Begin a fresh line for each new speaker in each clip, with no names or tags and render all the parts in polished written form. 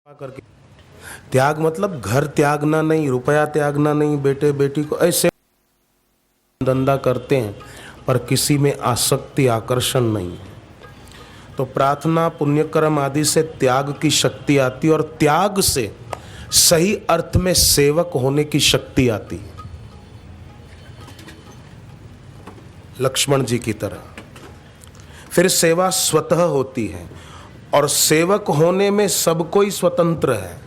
करके त्याग मतलब घर त्यागना नहीं, रुपया त्यागना नहीं, बेटे बेटी को ऐसे धंधा करते हैं पर किसी में आसक्ति आकर्षण नहीं है। तो प्रार्थना पुण्यकर्म आदि से त्याग की शक्ति आती है और त्याग से सही अर्थ में सेवक होने की शक्ति आती है, लक्ष्मण जी की तरह। फिर सेवा स्वतः होती है और सेवक होने में सब कोई स्वतंत्र है,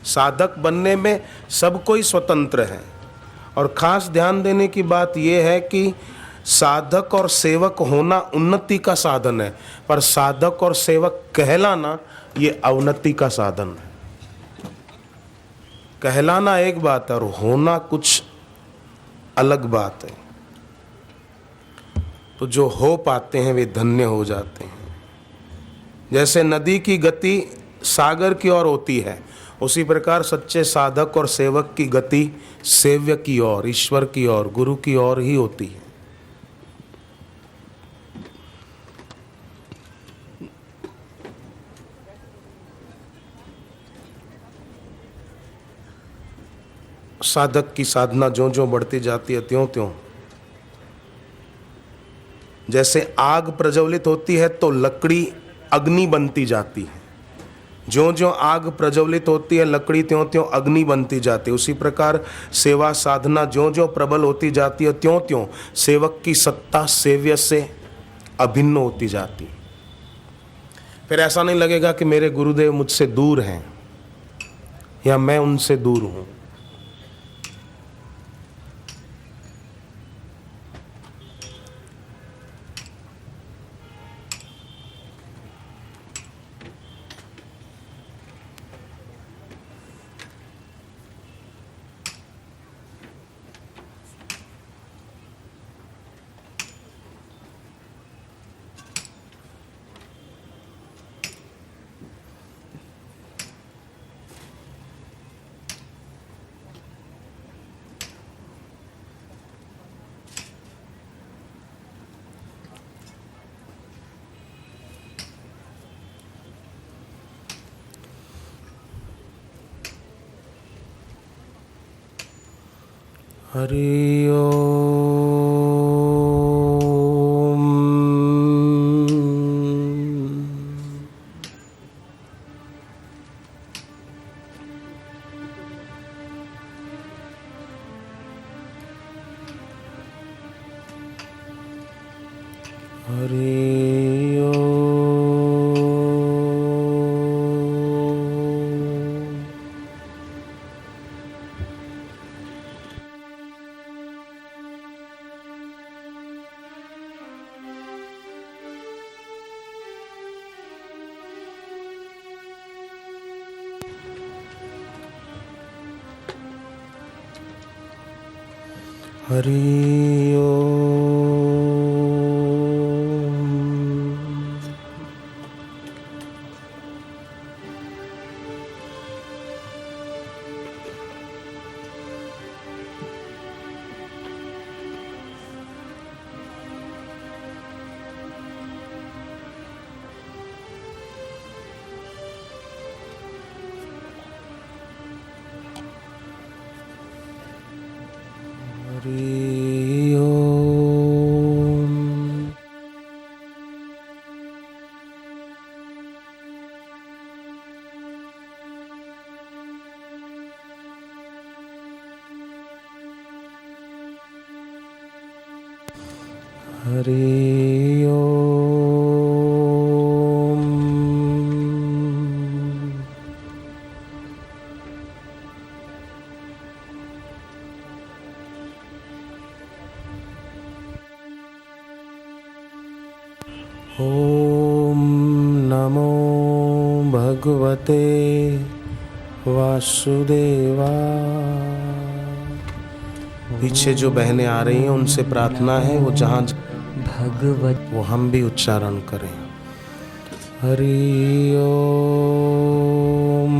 साधक बनने में सब कोई स्वतंत्र है। और खास ध्यान देने की बात यह है कि साधक और सेवक होना उन्नति का साधन है, पर साधक और सेवक कहलाना ये अवनति का साधन है। कहलाना एक बात है और होना कुछ अलग बात है। तो जो हो पाते हैं वे धन्य हो जाते हैं। जैसे नदी की गति सागर की ओर होती है, उसी प्रकार सच्चे साधक और सेवक की गति सेव्य की ओर, ईश्वर की ओर, गुरु की ओर ही होती है। साधक की साधना ज्यों ज्यों बढ़ती जाती है त्यों त्यों, जैसे आग प्रज्वलित होती है तो लकड़ी अग्नि बनती जाती है, ज्यों ज्यों आग प्रज्वलित होती है लकड़ी त्यों त्यों अग्नि बनती जाती है। उसी प्रकार सेवा साधना ज्यों ज्यों प्रबल होती जाती है त्यों त्यों सेवक की सत्ता सेव्य से अभिन्न होती जाती है। फिर ऐसा नहीं लगेगा कि मेरे गुरुदेव मुझसे दूर हैं या मैं उनसे दूर हूं। हरि ओम। हरि ओम। हरि ओम। हरि ओम। हरि ओम। ओम नमो भगवते वासुदेवाय। पीछे जो बहनें आ रही हैं उनसे प्रार्थना है वो जहाँ भगवत वो हम भी उच्चारण करें। हरि ओम।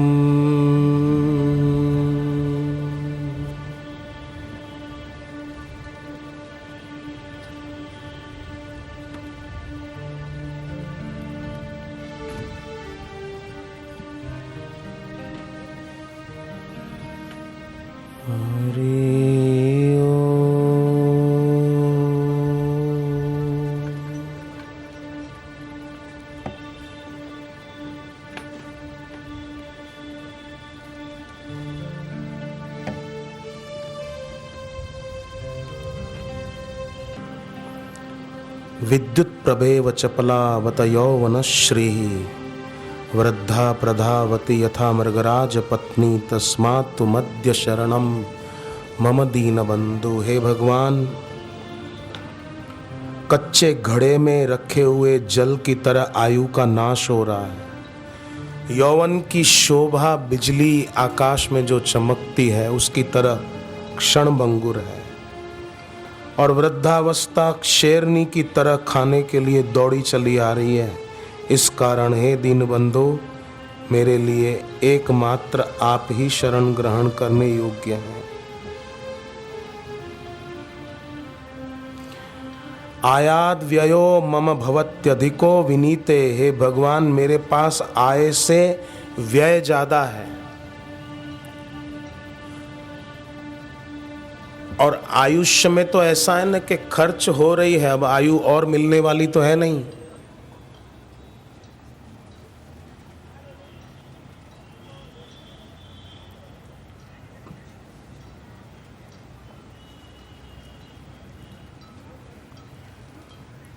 विद्युत प्रभेव चपलावत यौवन श्री वृद्धा प्रधावती यथा मृगराज पत्नी तस्मात् मध्य शरणम मम दीन बंधु। हे भगवान, कच्चे घड़े में रखे हुए जल की तरह आयु का नाश हो रहा है। यौवन की शोभा बिजली आकाश में जो चमकती है उसकी तरह क्षण भंगुर है, और वृद्धावस्था शेरनी की तरह खाने के लिए दौड़ी चली आ रही है। इस कारण हे दीनबंधु, मेरे लिए एकमात्र आप ही शरण ग्रहण करने योग्य हैं। आयाद व्ययो मम भवत्यधिको विनीते। हे भगवान, मेरे पास आय से व्यय ज्यादा है, और आयुष्य में तो ऐसा है ना कि खर्च हो रही है, अब आयु और मिलने वाली तो है नहीं।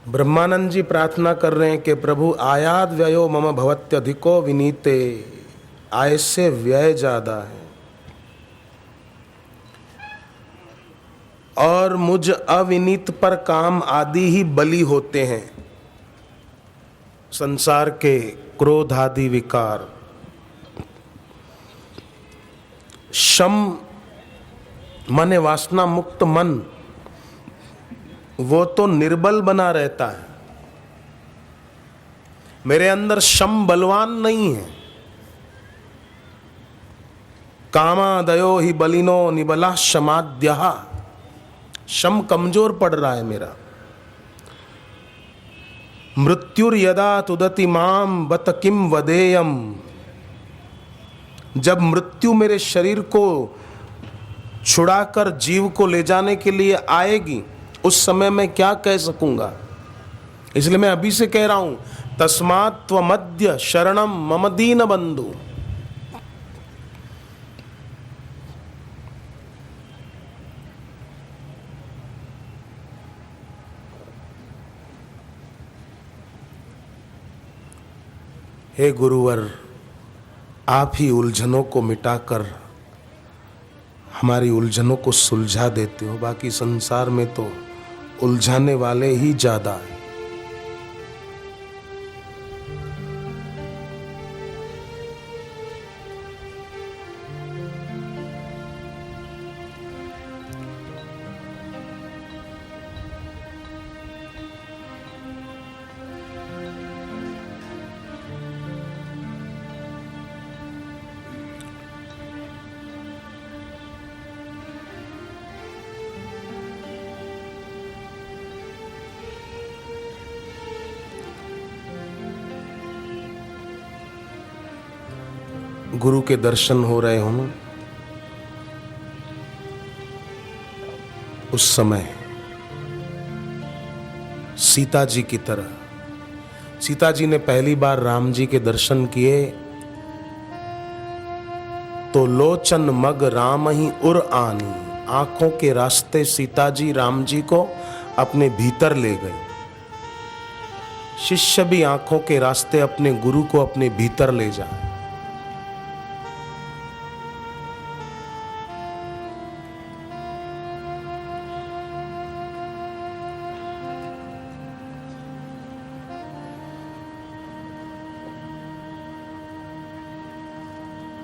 ब्रह्मानंद जी प्रार्थना कर रहे हैं कि प्रभु आयाद व्ययो मम भवत्यधिको विनीते, आय से व्यय ज्यादा है और मुझ अविनीत पर काम आदि ही बलि होते हैं। संसार के क्रोध आदि विकार, शम माने वासना मुक्त मन, वो तो निर्बल बना रहता है। मेरे अंदर शम बलवान नहीं है। कामादयो ही बलिनो निबला शमाद्यहा, शम कमजोर पड़ रहा है मेरा। मृत्युर्यदा तुदति माम बत किम वदेयम, जब मृत्यु मेरे शरीर को छुड़ाकर जीव को ले जाने के लिए आएगी, उस समय मैं क्या कह सकूंगा। इसलिए मैं अभी से कह रहा हूं, तस्मात् त्वमद्य शरणम मम दीन बंधु। हे गुरुवर, आप ही उलझनों को मिटाकर हमारी उलझनों को सुलझा देते हो। बाकी संसार में तो उलझाने वाले ही ज्यादा हैं। गुरु के दर्शन हो रहे हों, उस समय सीता जी की तरह, सीता जी ने पहली बार राम जी के दर्शन किए तो लोचन मग राम ही उर आनी, आंखों के रास्ते सीता जी राम जी को अपने भीतर ले गए। शिष्य भी आंखों के रास्ते अपने गुरु को अपने भीतर ले जाए।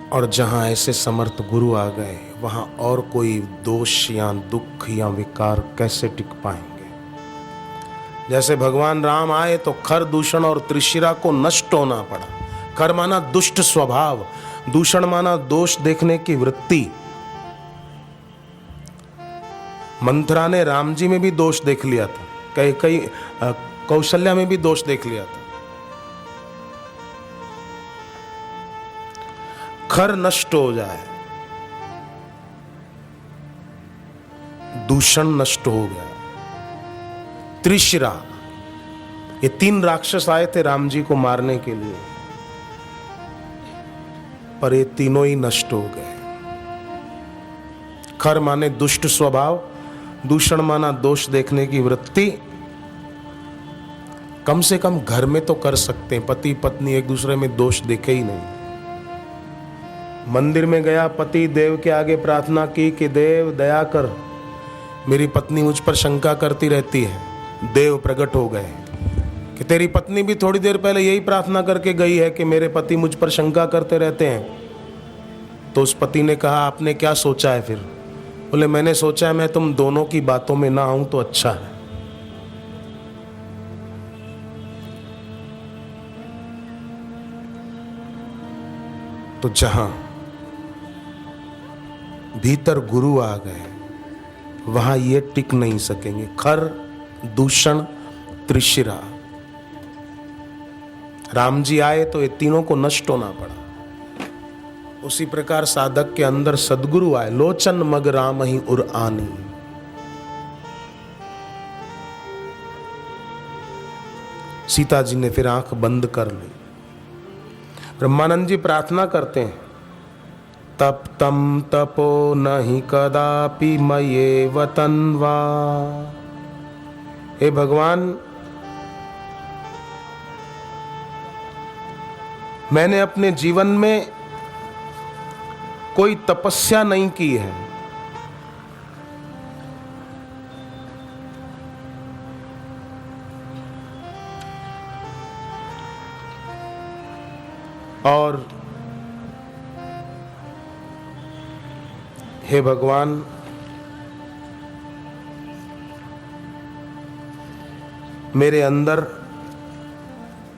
और जहां ऐसे समर्थ गुरु आ गए, वहां और कोई दोष या दुख या विकार कैसे टिक पाएंगे। जैसे भगवान राम आए तो खर, दूषण और त्रिशिरा को नष्ट होना पड़ा। खर माना दुष्ट स्वभाव, दूषण माना दोष देखने की वृत्ति। मंथरा ने राम जी में भी दोष देख लिया था, कई कौशल्या में भी दोष देख लिया था। खर नष्ट हो जाए, दूषण नष्ट हो गया, त्रिशिरा, ये 3 राक्षस आए थे राम जी को मारने के लिए, पर ये तीनों ही नष्ट हो गए। खर माने दुष्ट स्वभाव, दूषण माना दोष देखने की वृत्ति, कम से कम घर में तो कर सकते हैं। पति पत्नी एक दूसरे में दोष देखे ही नहीं। मंदिर में गया, पति देव के आगे प्रार्थना की कि देव दया कर, मेरी पत्नी मुझ पर शंका करती रहती है। देव प्रकट हो गए कि तेरी पत्नी भी थोड़ी देर पहले यही प्रार्थना करके गई है कि मेरे पति मुझ पर शंका करते रहते हैं। तो उस पति ने कहा, आपने क्या सोचा है फिर? बोले, मैंने सोचा है मैं तुम दोनों की बातों में ना आऊं तो अच्छा है। तो जहां भीतर गुरु आ गए वहां ये टिक नहीं सकेंगे। खर, दूषण, त्रिशिरा। राम जी आए तो ये तीनों को नष्ट होना पड़ा। उसी प्रकार साधक के अंदर सदगुरु आए। लोचन मग राम ही उर आनी। सीता जी ने फिर आंख बंद कर ली। ब्रह्मानंद जी प्रार्थना करते हैं, तप तम तपो नहीं कदापि मये वतन्वा। हे भगवान, मैंने अपने जीवन में कोई तपस्या नहीं की है। और हे भगवान, मेरे अंदर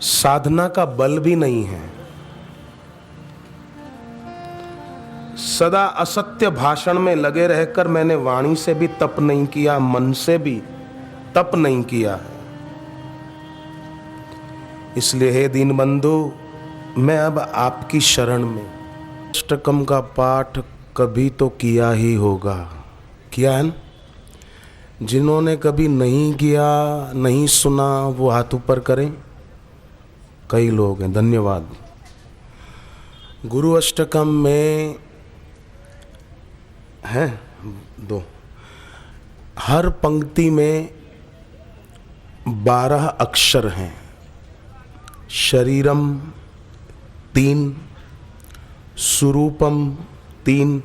साधना का बल भी नहीं है। सदा असत्य भाषण में लगे रहकर मैंने वाणी से भी तप नहीं किया, मन से भी तप नहीं किया है। इसलिए हे दीनबंधु, मैं अब आपकी शरण में। अष्टकम का पाठ कभी तो किया ही होगा, किया है ना? जिन्होंने कभी नहीं किया, नहीं सुना, वो हाथ ऊपर करें। कई लोग हैं, धन्यवाद। गुरु अष्टकम में है 2, हर पंक्ति में 12 अक्षर हैं। शरीरम 3, स्वरूपम 3,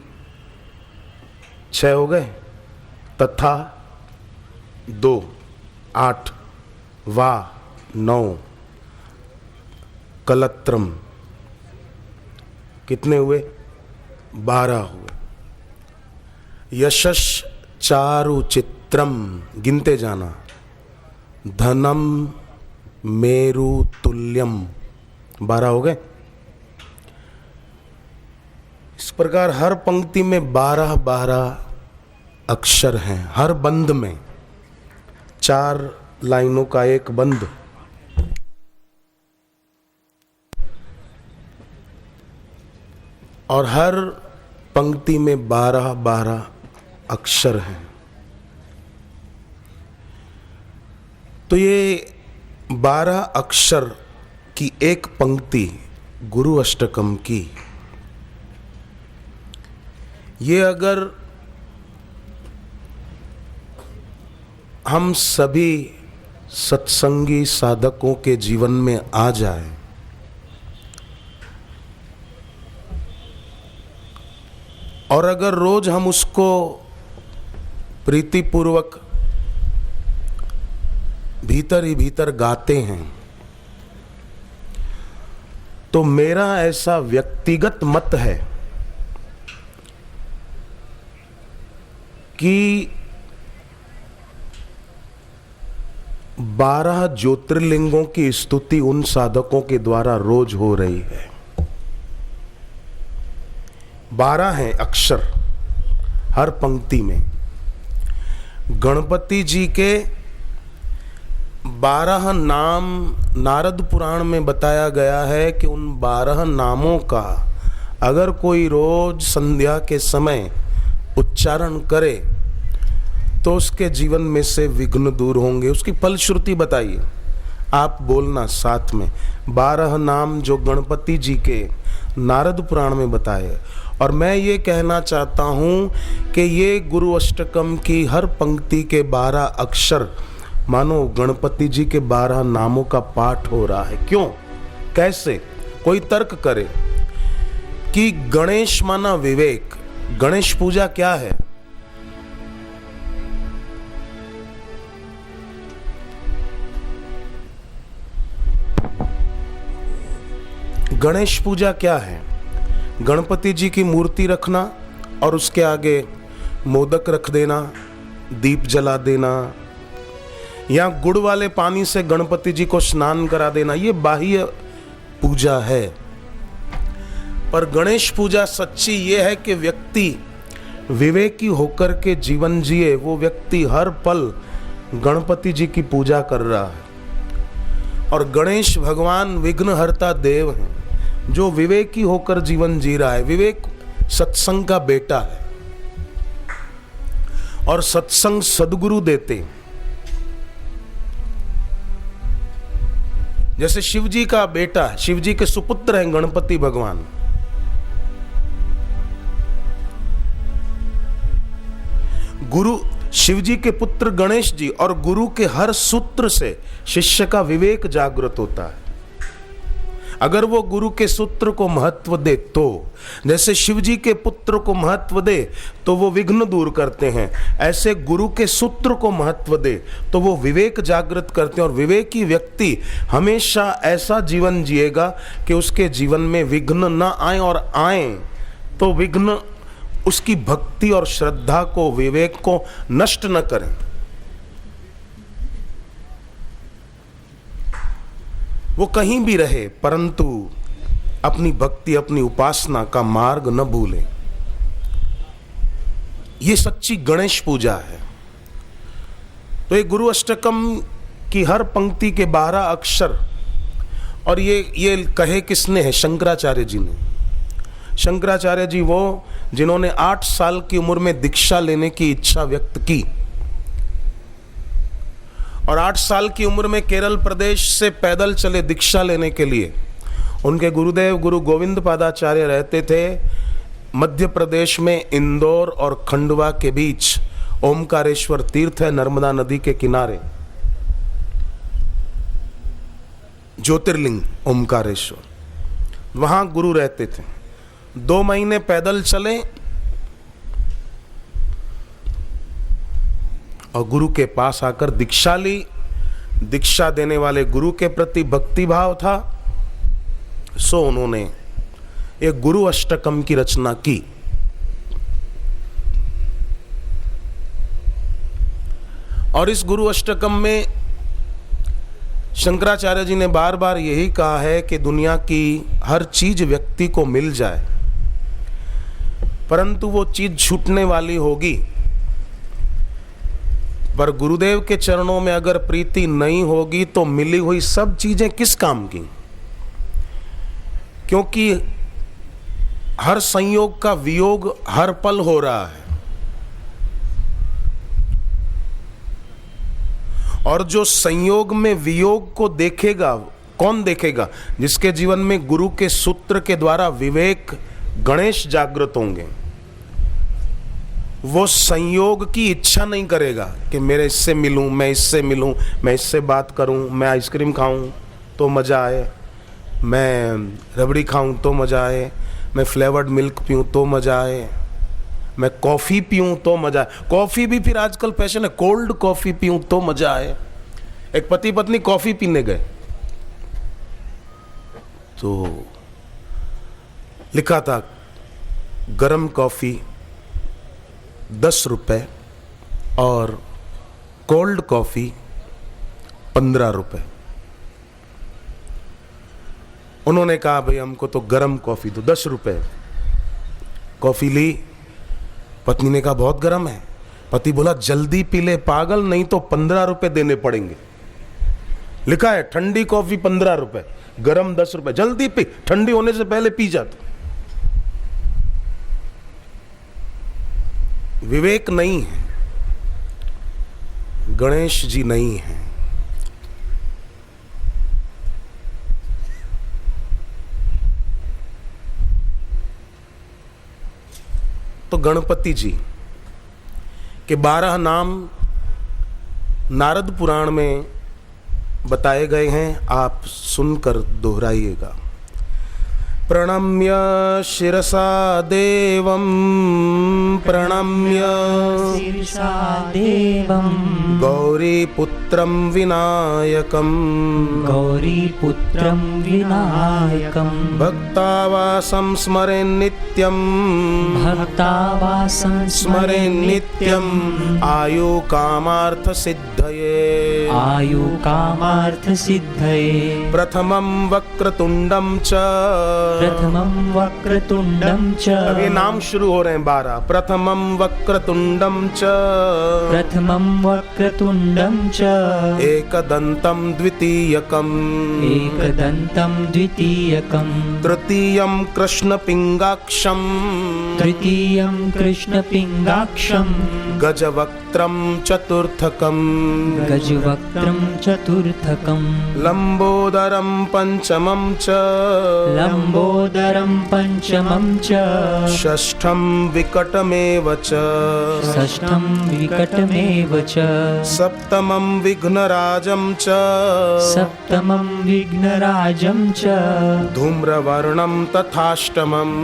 6 हो गए। तथा 2, 8, वा 9, कलत्रम कितने हुए? 12 हुए। यशस चारु चित्रम, गिनते जाना। धनम मेरु तुल्यम, 12 हो गए। इस प्रकार हर पंक्ति में 12 अक्षर हैं। हर बंद में 4 लाइनों का एक बंद। और हर पंक्ति में 12 अक्षर हैं। तो ये 12 अक्षर की एक पंक्ति गुरु अष्टकम की, ये अगर हम सभी सत्संगी साधकों के जीवन में आ जाए और अगर रोज हम उसको प्रीतिपूर्वक भीतर ही भीतर गाते हैं, तो मेरा ऐसा व्यक्तिगत मत है कि 12 ज्योतिर्लिंगों की स्तुति उन साधकों के द्वारा रोज हो रही है। 12 हैं अक्षर हर पंक्ति में। गणपति जी के 12 नाम नारद पुराण में बताया गया है कि उन 12 नामों का अगर कोई रोज संध्या के समय उच्चारण करे तो उसके जीवन में से विघ्न दूर होंगे। उसकी फलश्रुति बताइए, आप बोलना साथ में। 12 नाम जो गणपति जी के नारद पुराण में बताए। और मैं ये कहना चाहता हूँ कि ये गुरु अष्टकम की हर पंक्ति के 12 अक्षर मानो गणपति जी के 12 नामों का पाठ हो रहा है। क्यों, कैसे? कोई तर्क करे कि गणेश माना विवेक। गणेश पूजा क्या है? गणेश पूजा क्या है? गणपति जी की मूर्ति रखना और उसके आगे मोदक रख देना, दीप जला देना, या गुड़ वाले पानी से गणपति जी को स्नान करा देना, ये बाह्य पूजा है। पर गणेश पूजा सच्ची ये है कि व्यक्ति विवेकी होकर के जीवन जिए। वो व्यक्ति हर पल गणपति जी की पूजा कर रहा है। और गणेश भगवान विघ्नहर्ता देव हैं, जो विवेकी होकर जीवन जी रहा है। विवेक सत्संग का बेटा है और सत्संग सद्गुरु देते। जैसे शिव जी का बेटा है, शिव जी के सुपुत्र हैं गणपति भगवान। गुरु शिव जी के पुत्र गणेश जी, और गुरु के हर सूत्र से शिष्य का विवेक जागृत होता है। अगर वो गुरु के सूत्र को महत्व दे तो, जैसे शिव जी के पुत्र को महत्व दे तो वो विघ्न दूर करते हैं, ऐसे गुरु के सूत्र को महत्व दे तो वो विवेक जागृत करते हैं। और विवेकी व्यक्ति हमेशा ऐसा जीवन जिएगा कि उसके जीवन में विघ्न न आए, और आए तो विघ्न उसकी भक्ति और श्रद्धा को, विवेक को नष्ट न करें। वो कहीं भी रहे परंतु अपनी भक्ति, अपनी उपासना का मार्ग न भूले। ये सच्ची गणेश पूजा है। तो ये गुरु अष्टकम की हर पंक्ति के 12 अक्षर, और ये कहे किसने है? शंकराचार्य जी ने। शंकराचार्य जी वो जिन्होंने 8 साल की उम्र में दीक्षा लेने की इच्छा व्यक्त की, और 8 साल की उम्र में केरल प्रदेश से पैदल चले दीक्षा लेने के लिए। उनके गुरुदेव गुरु गोविंद पादाचार्य रहते थे मध्य प्रदेश में इंदौर और खंडवा के बीच। ओमकारेश्वर तीर्थ है नर्मदा नदी के किनारे, ज्योतिर्लिंग ओमकारेश्वर, वहां गुरु रहते थे। 2 महीने पैदल चले और गुरु के पास आकर दीक्षा ली। दीक्षा देने वाले गुरु के प्रति भक्ति भाव था, सो उन्होंने एक गुरु अष्टकम की रचना की। और इस गुरु अष्टकम में शंकराचार्य जी ने बार बार यही कहा है कि दुनिया की हर चीज व्यक्ति को मिल जाए, परंतु वो चीज छूटने वाली होगी। पर गुरुदेव के चरणों में अगर प्रीति नहीं होगी तो मिली हुई सब चीजें किस काम की? क्योंकि हर संयोग का वियोग हर पल हो रहा है। और जो संयोग में वियोग को देखेगा, कौन देखेगा? जिसके जीवन में गुरु के सूत्र के द्वारा विवेक गणेश जागृत होंगे। वो संयोग की इच्छा नहीं करेगा कि मेरे इससे मिलूं, मैं इससे मिलूं, मैं इससे बात करूं, मैं आइसक्रीम खाऊं तो मज़ा आए, मैं रबड़ी खाऊं तो मज़ा आए, मैं फ्लेवर्ड मिल्क पीऊं तो मज़ा आए, मैं कॉफ़ी पीऊं तो मज़ा आए। कॉफ़ी भी फिर आजकल फैशन है, कोल्ड कॉफ़ी पीऊं तो मज़ा आए। एक पति पत्नी कॉफ़ी पीने गए तो लिखा था गरम कॉफ़ी 10 रुपए और कोल्ड कॉफ़ी 15 रुपए। उन्होंने कहा भाई हमको तो गरम कॉफ़ी दो, 10 रुपए। कॉफ़ी ली, पत्नी ने कहा बहुत गरम है। पति बोला जल्दी पी ले पागल, नहीं तो 15 रुपए देने पड़ेंगे। लिखा है ठंडी कॉफ़ी 15 रुपए, गरम 10 रुपए, जल्दी पी, ठंडी होने से पहले पी जा। तो विवेक नहीं है, गणेश जी नहीं है। तो गणपति जी के 12 नाम नारद पुराण में बताए गए हैं, आप सुनकर दोहराइएगा। प्रणम्य शिरसा देवं प्रणम्य
शीर्षा देवं
गौरीपुत्रं विनायकं
गौरीपुत्रं विनायकं
भक्तावासं स्मरेन् नित्यं
भक्तावासं
स्मरेन् नित्यम् आयु कामार्थ सिद्धये
आयु कामार्थ सिद्धये
प्रथमं वक्रतुंडं च
प्रथमं वक्रतुंडं च
अब ये नाम शुरू हो रहे हैं 12। प्रथमं वक्रतुंडं च
प्रथमं वक्रतुंडं च
एकदन्तं द्वितीयकम्
एकदन्तं द्वितीयकं
तृतीयं कृष्णपिङ्गाक्षं
तृतीयं कृष्णपिङ्गाक्षं
गजवक्त्रं चतुर्थकम्
गजवक्त्रं चतुर्थकं
लम्बोदरं पञ्चमं च
लम्बोदरं पञ्चमं च
षष्ठं विकटमेव च
षष्ठं विकटमेव च
सप्तमं विघ्नराजं च
सप्तमं विघ्नराजं च
धूम्रवर्णं तथाष्टमम्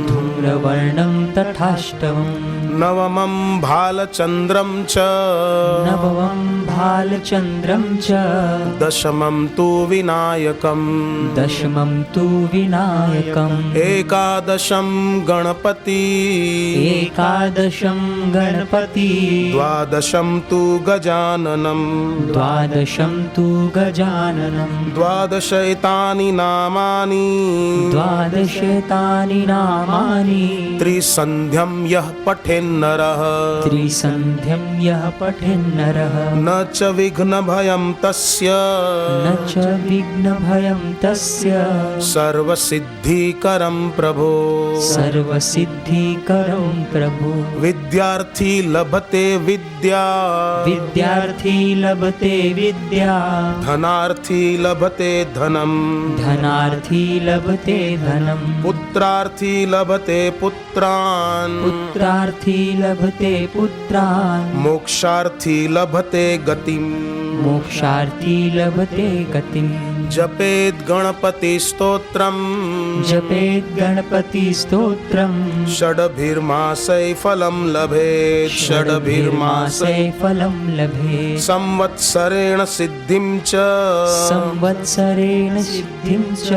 धूम्रवर्णं तथाष्टमं
नवमं भालचन्द्रं च
नवमं भालचन्द्रं च
दशमं तु विनायकम्
दशमं तु विनायकम्
एकादशं गणपति
एकादशं गणपति
द्वादशं तु गजाननं
द्वादशं तु गजाननं
द्वादश एतानि नामानि
द्वादशेतानि नामानि
त्रिसन्ध्यं यः पठेन्नरः
त्रिसन्ध्यं यः पठेन्नरः
न च विघ्नभयं तस्य
न च विघ्नभयं तस्य
सर्वसिद्धिकरं प्रभो
सर्वसिद्धिकरं प्रभु
विद्यार्थी लभते विद्या
विद्यार्थी लभते विद्या
धनार्थी लभते धनम्
धनार्थी लभते धनं
पुत्रार्थी लभते पुत्रान्
पुत्रार्थी लभते पुत्रान्
मोक्षार्थी लभते गतिम्
मोक्षार्थी लभते गतिं
जपेत् गणपति स्तोत्रम्
जपेत् गणपति स्तोत्रम्
षड्भिर्मासै फलं लभेत्
षड्भिर्मासे फलं लभेत्
संवत्सरेण सिद्धिं च
संवत्सरेण सिद्धिं च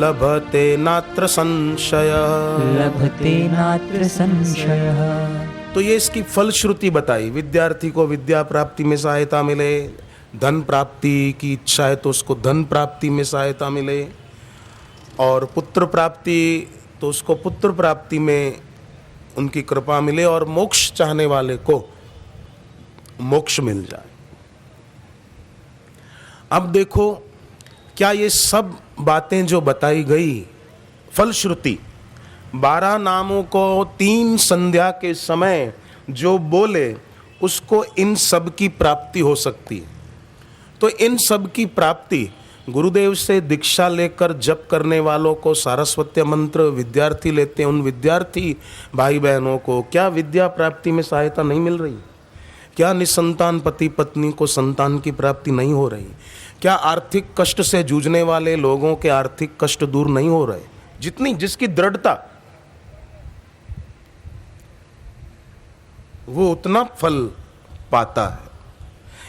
लभते नात्र संशयः
लभते नात्र संशयः।
तो ये इसकी फलश्रुति बताई। विद्यार्थी को विद्या प्राप्ति में सहायता मिले, धन प्राप्ति की इच्छा है तो उसको धन प्राप्ति में सहायता मिले, और पुत्र प्राप्ति तो उसको पुत्र प्राप्ति में उनकी कृपा मिले, और मोक्ष चाहने वाले को मोक्ष मिल जाए। अब देखो, क्या ये सब बातें जो बताई गई फलश्रुति, 12 नामों को 3 संध्या के समय जो बोले उसको इन सब की प्राप्ति हो सकती है। तो इन सब की प्राप्ति गुरुदेव से दीक्षा लेकर जप करने वालों को, सारस्वत्य मंत्र विद्यार्थी लेते हैं उन विद्यार्थी भाई बहनों को क्या विद्या प्राप्ति में सहायता नहीं मिल रही? क्या निसंतान पति पत्नी को संतान की प्राप्ति नहीं हो रही? क्या आर्थिक कष्ट से जूझने वाले लोगों के आर्थिक कष्ट दूर नहीं हो रहे? जितनी जिसकी दृढ़ता वो उतना फल पाता है।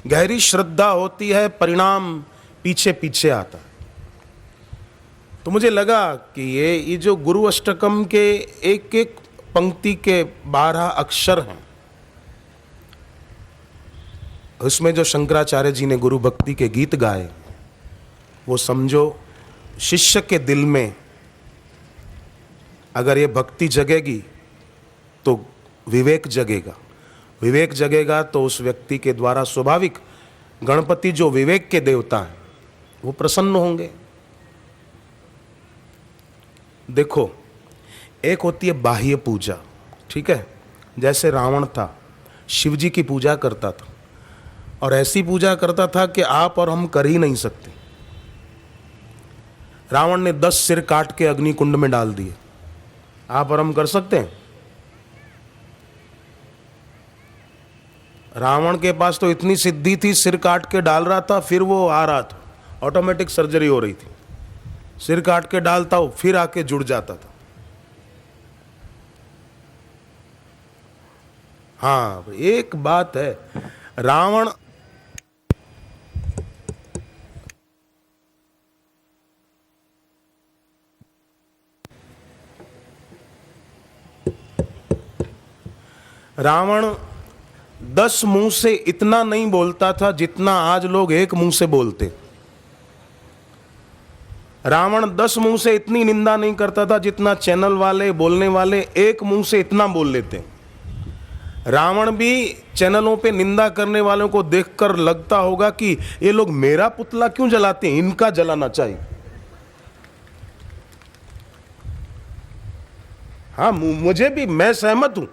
गहरी श्रद्धा होती है, परिणाम पीछे पीछे आता है। तो मुझे लगा कि ये जो गुरु अष्टकम के एक एक पंक्ति के 12 अक्षर हैं, उसमें जो शंकराचार्य जी ने गुरु भक्ति के गीत गाए, वो समझो शिष्य के दिल में अगर ये भक्ति जगेगी तो विवेक जगेगा। विवेक जगेगा तो उस व्यक्ति के द्वारा स्वाभाविक गणपति जो विवेक के देवता हैं वो प्रसन्न होंगे। देखो, एक होती है बाह्य पूजा, ठीक है, जैसे रावण था, शिव जी की पूजा करता था, और ऐसी पूजा करता था कि आप और हम कर ही नहीं सकते। रावण ने 10 सिर काट के अग्नि कुंड में डाल दिए, आप और हम कर सकते हैं? रावण के पास तो इतनी सिद्धि थी, सिर काट के डाल रहा था, फिर वो आ रहा था, ऑटोमेटिक सर्जरी हो रही थी, सिर काट के डालता हो फिर आके जुड़ जाता था। हाँ, एक बात है, रावण रावण 10 मुंह से इतना नहीं बोलता था जितना आज लोग एक मुंह से बोलते। रावण 10 मुंह से इतनी निंदा नहीं करता था जितना चैनल वाले, बोलने वाले एक मुंह से इतना बोल लेते। रावण भी चैनलों पे निंदा करने वालों को देखकर लगता होगा कि ये लोग मेरा पुतला क्यों जलाते हैं, इनका जलाना चाहिए। हाँ, मुझे भी, मैं सहमत हूं,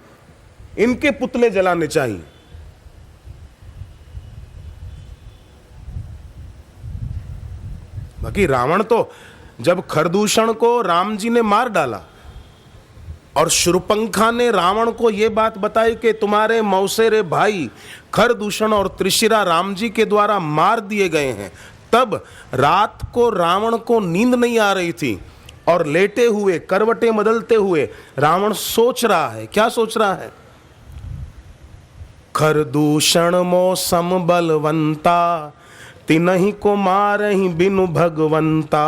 इनके पुतले जलाने चाहिए। बाकी रावण तो जब खरदूषण को राम जी ने मार डाला और शूर्पणखा ने रावण को यह बात बताई कि तुम्हारे मौसेरे भाई खरदूषण और त्रिशिरा राम जी के द्वारा मार दिए गए हैं, तब रात को रावण को नींद नहीं आ रही थी और लेटे हुए, करवटें बदलते हुए रावण सोच रहा है। क्या सोच रहा है? खरदूषण मौसम बलवंता, तिनहि को मारहि बिनु भगवंता।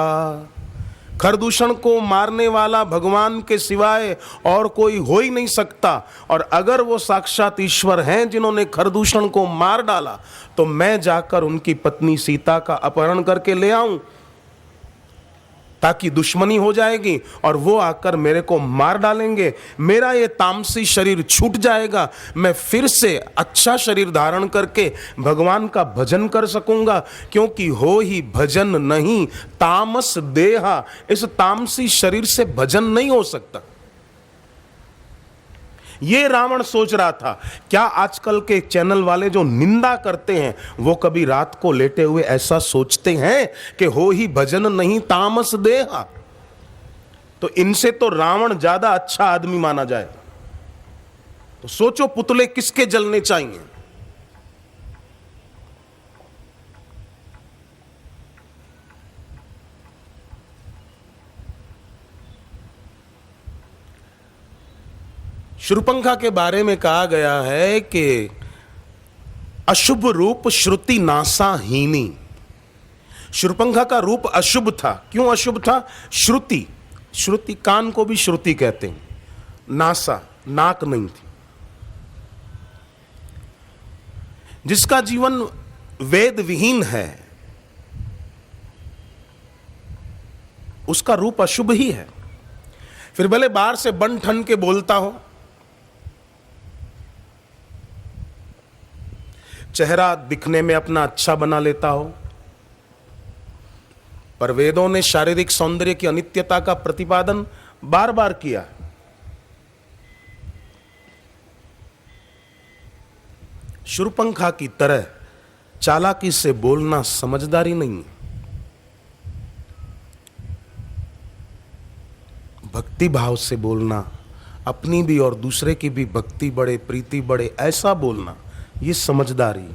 खरदूषण को मारने वाला भगवान के सिवाय और कोई हो ही नहीं सकता, और अगर वो साक्षात ईश्वर हैं जिन्होंने खरदूषण को मार डाला, तो मैं जाकर उनकी पत्नी सीता का अपहरण करके ले आऊं, ताकि दुश्मनी हो जाएगी और वो आकर मेरे को मार डालेंगे, मेरा ये तामसी शरीर छूट जाएगा, मैं फिर से अच्छा शरीर धारण करके भगवान का भजन कर सकूंगा, क्योंकि हो ही भजन नहीं तामस देहा, इस तामसी शरीर से भजन नहीं हो सकता। ये रावण सोच रहा था। क्या आजकल के चैनल वाले जो निंदा करते हैं वो कभी रात को लेटे हुए ऐसा सोचते हैं कि हो ही भजन नहीं तामस देहा? तो इनसे तो रावण ज्यादा अच्छा आदमी माना जाए। तो सोचो पुतले किसके जलने चाहिए? शूर्पणखा के बारे में कहा गया है कि अशुभ रूप श्रुति नासाहीनी। शूर्पणखा का रूप अशुभ था। क्यों अशुभ था? श्रुति, श्रुति कान को भी श्रुति कहते हैं, नासा नाक नहीं थी। जिसका जीवन वेद विहीन है उसका रूप अशुभ ही है। फिर भले बाहर से बन ठन के बोलता हो, चेहरा दिखने में अपना अच्छा बना लेता हो, पर वेदों ने शारीरिक सौंदर्य की अनित्यता का प्रतिपादन बार बार किया। शूर्पणखा की तरह चालाकी से बोलना समझदारी नहीं है। भक्ति भाव से बोलना, अपनी भी और दूसरे की भी भक्ति बढ़े, प्रीति बढ़े, ऐसा बोलना, ये समझदारी।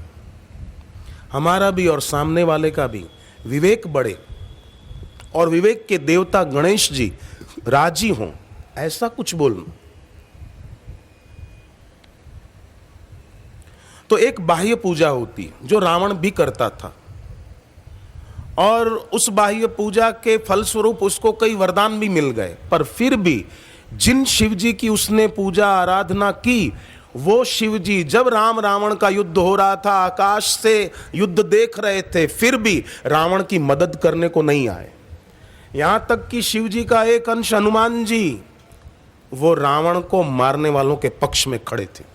हमारा भी और सामने वाले का भी विवेक बढ़े और विवेक के देवता गणेश जी राजी हों, ऐसा कुछ बोलना। तो एक बाह्य पूजा होती जो रावण भी करता था, और उस बाह्य पूजा के फलस्वरूप उसको कई वरदान भी मिल गए, पर फिर भी जिन शिव जी की उसने पूजा आराधना की, वो शिव जी जब राम रावण का युद्ध हो रहा था, आकाश से युद्ध देख रहे थे, फिर भी रावण की मदद करने को नहीं आए। यहां तक कि शिव जी का एक अंश हनुमान जी, वो रावण को मारने वालों के पक्ष में खड़े थे।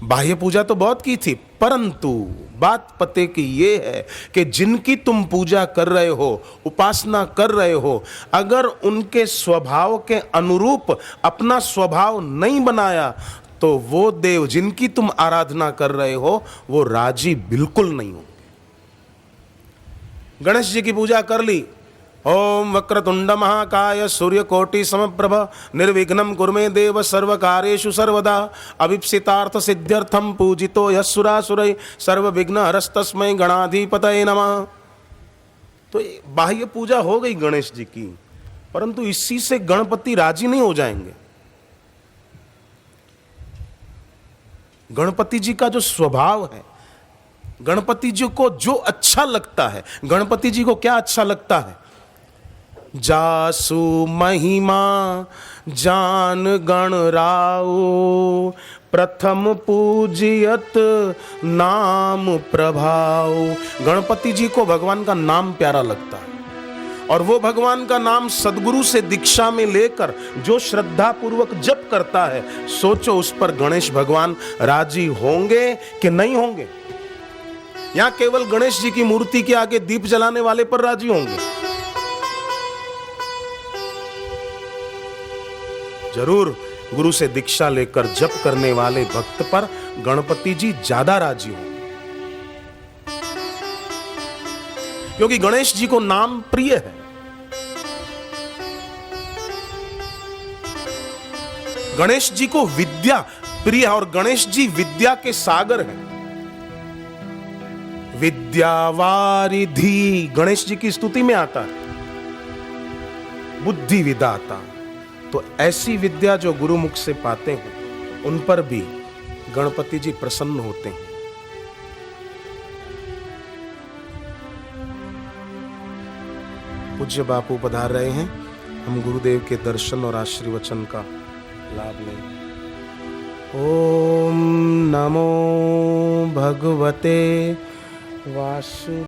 बाह्य पूजा तो बहुत की थी, परंतु बात पते की ये है कि जिनकी तुम पूजा कर रहे हो, उपासना कर रहे हो, अगर उनके स्वभाव के अनुरूप अपना स्वभाव नहीं बनाया, तो वो देव जिनकी तुम आराधना कर रहे हो वो राजी बिल्कुल नहीं होंगे। गणेश जी की पूजा कर ली, ओम वक्रतुंड महाकाय सूर्यकोटि समप्रभ निर्विघ्नं कुर्मे देव सर्वकार्येषु सर्वदा अभिप्सितार्थ सिद्ध्यर्थम पूजितो यस्सुरासुरै सर्वविघ्न हरस्तस्मै गणाधिपतये नमः। तो बाह्य पूजा हो गई गणेश जी की, परंतु इसी से गणपति राजी नहीं हो जाएंगे। गणपति जी का जो स्वभाव है, गणपति जी को जो अच्छा लगता है, गणपति जी को क्या अच्छा लगता है? जासु महिमा जान गण राओ, प्रथम पूजियत नाम प्रभाव। गणपति जी को भगवान का नाम प्यारा लगता है, और वो भगवान का नाम सदगुरु से दीक्षा में लेकर जो श्रद्धा पूर्वक जप करता है, सोचो उस पर गणेश भगवान राजी होंगे कि नहीं होंगे? यहां केवल गणेश जी की मूर्ति के आगे दीप जलाने वाले पर राजी होंगे? जरूर गुरु से दीक्षा लेकर जप करने वाले भक्त पर गणपति जी ज्यादा राजी होंगे, क्योंकि गणेश जी को नाम प्रिय है। गणेश जी को विद्या प्रिय है, और गणेश जी विद्या के सागर हैं। विद्यावारिधि गणेश जी की स्तुति में आता है, बुद्धि विदाता। तो ऐसी विद्या जो गुरुमुख से पाते हैं, उन पर भी गणपति जी प्रसन्न होते हैं। पूज्य बापू पधार रहे हैं, हम गुरुदेव के दर्शन और आशीर्वचन का लाभ लें। ओम नमो भगवते वासु